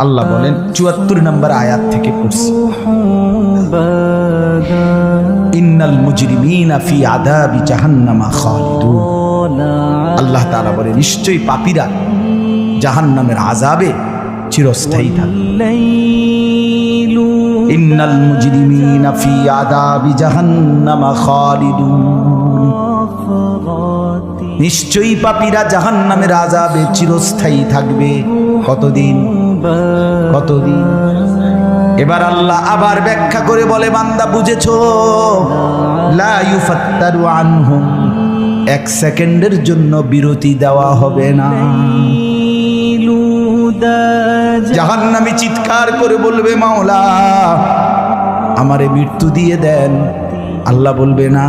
আল্লাহ বলেন ৭৪ নম্বর আয়াত থেকে পড়ছি, ইন্নাল মুজরিমিনা ফি আযাবি জাহান্নামা খালিদুন। আল্লাহ তাআলা বলে নিশ্চয়ই পাপীরা জাহান্নামের আযাবে চিরস্থায়ী থাকবে। ইন্নাল মুজরিমিনা ফি আযাবি জাহান্নামা খালিদুন। নিশ্চয়ই পাপীরা জাহান্নামের আযাবে চিরস্থায়ী থাকবে। কতদিন? কতদিন? এবার আল্লাহ আবার ব্যাখ্যা করে বলে, বান্দা বুঝেছো? লা ইউফাত্তারু আনহুম, এক সেকেন্ডের জন্য বিরতি দেওয়া হবে না। জাহান্নামী চিৎকার করে বলবে, মাওলা আমারে মৃত্যু দিয়ে দেন। আল্লাহ বলবে না।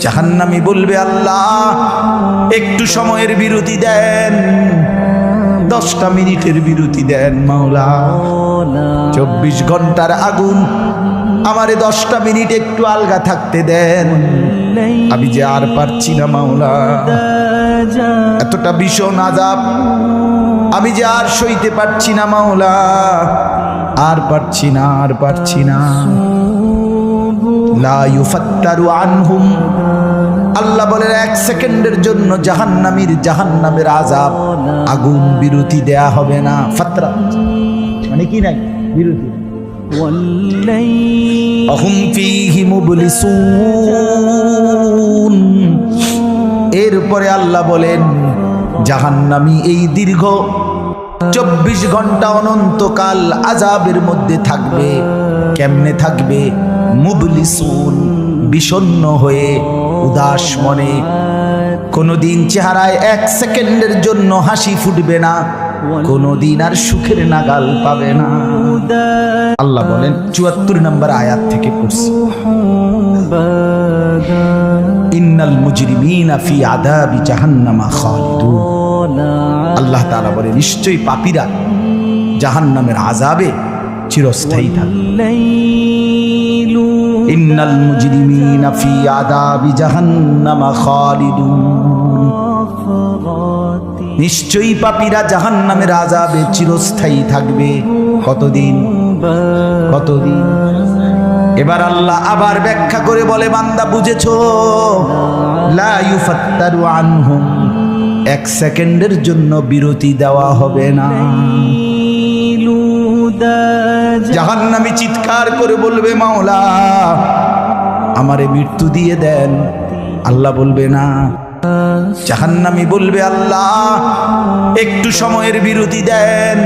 জাহান্নামী বলবে, আল্লাহ একটু সময়ের বিরতি দেন, 10টা মিনিটের বিরতি দেন মাওলা। 24 ঘন্টার আগুন, আমারে 10টা মিনিট একটু আলগা থাকতে দেন, আমি যে আর পারছি না মাওলা, এতটা ভীষণ আযাব আমি যে আর সইতে পারছি না মাওলা, আর পারছি না, আর পারছি না। লা ইউফাত্তারু আনহুম, আল্লাহ বলেন এক সেকেন্ডের জন্য জাহান্নামের আযাব, আগুন বিরতি দেয়া হবে না। ফাতরা মানে কি নাই? বিরতি। আহুম ফীহি মুবলিসুন। এরপরে আল্লাহ বলেন জাহান্নামী এই দীর্ঘ 24 ঘন্টা অনন্তকাল আযাবের মধ্যে থাকবে। কেমনে থাকবে? মুবলিসুন, বিষণ্ণ হয়ে, উদাস মনে। কোনদিন চেহারায় 1 সেকেন্ডের জন্য হাসি ফুটবে না, কোনদিন আর সুখের নাগাল পাবে না। আল্লাহ বলেন ৭৪ নম্বর আয়াত থেকে পড়ছি, ইন্নাল মুজরিমিনা ফি আযাবি জাহান্নামা খালিদুন। আল্লাহ তাআলা বলে নিশ্চয়ই পাপীরা জাহান্নামের আযাবে চিরস্থায়ী থাকবে। ইন্নাল মুজরিমিনা ফি আযাবি জাহান্নামা খালিদুন। নিশ্চয়ই পাপীরা জাহান্নামের আযাবে চিরস্থায়ী থাকবে। কতদিন? কতদিন? এবার আল্লাহ আবার ব্যাখ্যা করে বলে, বান্দা বুঝেছো? লা ইউফাত্তারু আনহুম, এক সেকেন্ডের জন্য বিরতি দেওয়া হবে না। জাহান্নামী চিৎকার করে বলবে, মাওলা আমারে মৃত্যু দিয়ে দেন। আল্লাহ বলবে না। জাহান্নামী বলবে, আল্লাহ একটু সময়ের বিরতি দেন।